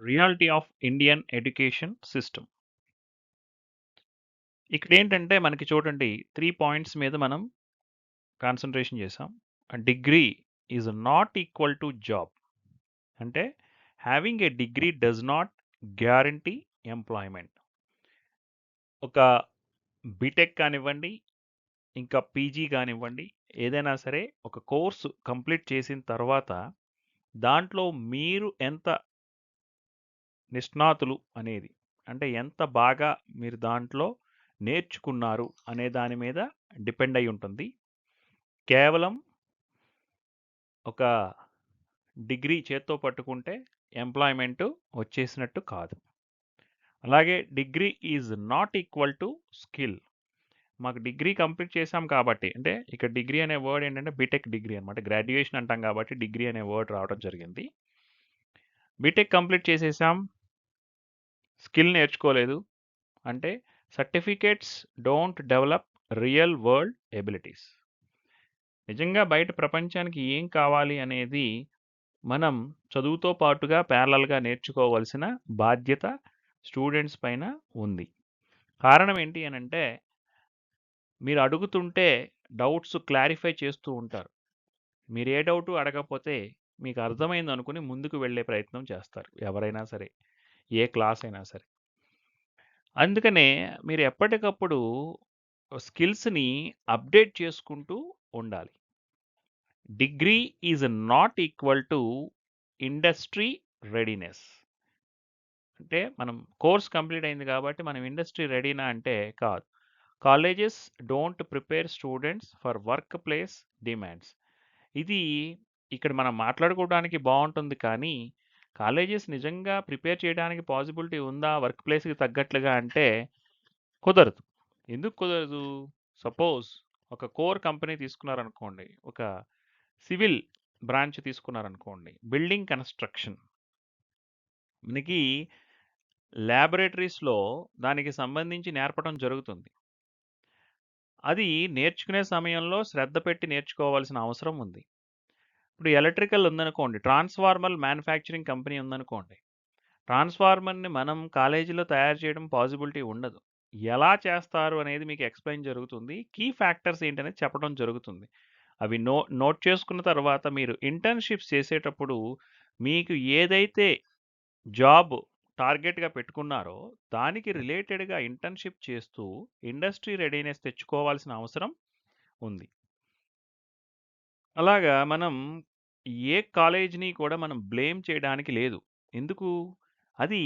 Reality of Indian education system. ఇక్కడేంటంటే మనకి చూడండి 3 పాయింట్స్ మీద మనం కాన్సంట్రేషన్ చేసాం. Degree is not equal to job. అంటే having a degree does not guarantee employment. ఒక బీటెక్ కానివ్వండి, ఇంకా పీజీ కానివ్వండి, ఏదైనా సరే ఒక కోర్సు కంప్లీట్ చేసిన తర్వాత దాంట్లో మీరు ఎంత నిష్ణాతులు అనేది, అంటే ఎంత బాగా మీరు దాంట్లో నేర్చుకున్నారు అనే దాని మీద డిపెండ్ అయి ఉంటుంది. కేవలం ఒక డిగ్రీ చేత్తో పట్టుకుంటే ఎంప్లాయ్మెంట్ వచ్చేసినట్టు కాదు. అలాగే degree is not equal to skill. మాకు డిగ్రీ కంప్లీట్ చేసాం కాబట్టి, అంటే ఇక్కడ డిగ్రీ అనే వర్డ్ ఏంటంటే బీటెక్ డిగ్రీ అనమాట. గ్రాడ్యుయేషన్ అంటాం కాబట్టి డిగ్రీ అనే వర్డ్ రావడం జరిగింది. బీటెక్ కంప్లీట్ చేసేసాం, స్కిల్ నేర్చుకోలేదు అంటే certificates don't develop real world abilities. నిజంగా బయట ప్రపంచానికి ఏం కావాలి అనేది మనం చదువుతో పాటుగా ప్యారలల్గా నేర్చుకోవాల్సిన బాధ్యత స్టూడెంట్స్ పైన ఉంది. కారణం ఏంటి అని అంటే, మీరు అడుగుతుంటే డౌట్స్ క్లారిఫై చేస్తూ ఉంటారు. మీరు ఏ డౌట్ అడగకపోతే మీకు అర్థమైంది అనుకుని ముందుకు వెళ్ళే ప్రయత్నం చేస్తారు ఎవరైనా సరే, ఏ క్లాస్ అయినా సరే. అందుకనే మీరు ఎప్పటికప్పుడు స్కిల్స్ని అప్డేట్ చేసుకుంటూ ఉండాలి. Degree is not equal to industry readiness. అంటే మనం కోర్స్ కంప్లీట్ అయింది కాబట్టి మనం ఇండస్ట్రీ రెడీనా అంటే కాదు. Colleges don't prepare students for work place demands. ఇది ఇక్కడ మనం మాట్లాడుకోవడానికి బాగుంటుంది, కానీ కాలేజెస్ నిజంగా ప్రిపేర్ చేయడానికి పాసిబిలిటీ ఉందా వర్క్ ప్లేస్కి తగ్గట్లుగా అంటే కుదరదు. ఎందుకు కుదరదు? సపోజ్ ఒక కోర్ కంపెనీ తీసుకున్నారనుకోండి, ఒక సివిల్ బ్రాంచ్ తీసుకున్నారనుకోండి, బిల్డింగ్ కన్స్ట్రక్షన్. మనకి ల్యాబొరేటరీస్‌లో దానికి సంబంధించి నేర్పడం జరుగుతుంది. అది నేర్చుకునే సమయంలో శ్రద్ధ పెట్టి నేర్చుకోవాల్సిన అవసరం ఉంది. ఇప్పుడు ఎలక్ట్రికల్ ఉందనుకోండి, ట్రాన్స్ఫార్మర్ మ్యానుఫ్యాక్చరింగ్ కంపెనీ ఉందనుకోండి. ట్రాన్స్ఫార్మర్‌ని మనం కాలేజీలో తయారు చేయడం పాసిబిలిటీ ఉండదు. ఎలా చేస్తారు అనేది మీకు ఎక్స్‌ప్లెయిన్ జరుగుతుంది. కీ ఫ్యాక్టర్స్ ఏంటనేది చెప్పడం జరుగుతుంది. అవి నోట్ చేసుకున్న తర్వాత మీరు ఇంటర్న్‌షిప్స్ చేసేటప్పుడు మీకు ఏదైతే జాబ్ టార్గెట్‌గా పెట్టుకున్నారో దానికి రిలేటెడ్‌గా ఇంటర్న్‌షిప్ చేస్తూ ఇండస్ట్రీ రెడీనెస్ తెచ్చుకోవాల్సిన అవసరం ఉంది. అలాగా మనం ఏ కాలేజ్‌ని కూడా మనం బ్లేమ్ చేయడానికి లేదు. ఎందుకు? అది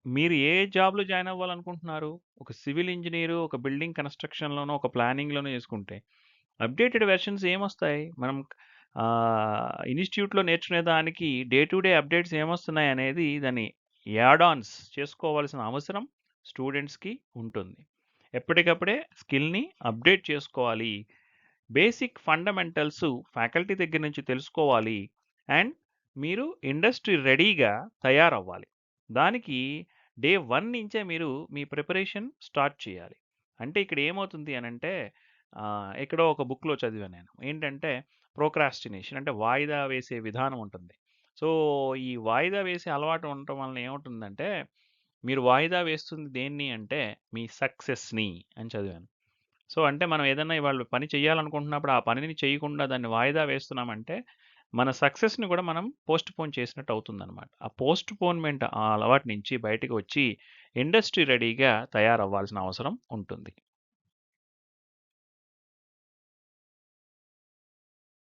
మీరు ఏ జాబ్‌లో జాయిన్ అవ్వాలనుకుంటున్నారు? ఒక సివిల్ ఇంజినీరు, ఒక బిల్డింగ్ కన్‌స్ట్రక్షన్‌లోనో, ఒక ప్లానింగ్‌లోనో చేసుకుంటే అప్‌డేటెడ్ వెర్షన్స్ ఏమొస్తాయి? మనం ఇన్‌స్టిట్యూట్‌లో నేర్చుకునే దానికి డే టు డే అప్‌డేట్స్ ఏమొస్తున్నాయనేది దాన్ని యాడ్ ఆన్స్ చేసుకోవాల్సిన అవసరం స్టూడెంట్స్‌కి ఉంటుంది. ఎప్పటికప్పుడే స్కిల్‌ని అప్‌డేట్ చేసుకోవాలి. బేసిక్ ఫండమెంటల్స్ ఫ్యాకల్టీ దగ్గర నుంచి తెలుసుకోవాలి. అండ్ మీరు ఇండస్ట్రీ రెడీగా తయారవ్వాలి. దానికి డే 1 నుంచే మీరు మీ ప్రిపరేషన్ స్టార్ట్ చేయాలి. అంటే ఇక్కడ ఏమవుతుంది అనంటే, ఎక్కడో ఒక బుక్‌లో చదివాను నేను. ఏంటంటే ప్రోక్రాస్టినేషన్ అంటే వాయిదా వేసే విధానం ఉంటుంది. సో, ఈ వాయిదా వేసే అలవాటు ఉండటం వలన ఏమవుతుందంటే, మీరు వాయిదా వేస్తుంది దేన్ని అంటే మీ సక్సెస్‌ని అని చదివాను. సో, అంటే మనం ఏదన్నా ఇవాళ పని చేయాలనుకుంటున్నప్పుడు ఆ పనిని చేయకుండా దాన్ని వాయిదా వేస్తున్నామంటే, మన సక్సెస్‌ని కూడా మనం పోస్ట్‌పోన్ చేసినట్టు అవుతుందనమాట. ఆ పోస్ట్‌పోన్‌మెంట్ ఆ అలవాటు నుంచి బయటికి వచ్చి ఇండస్ట్రీ రెడీగా తయారవ్వాల్సిన అవసరం ఉంటుంది.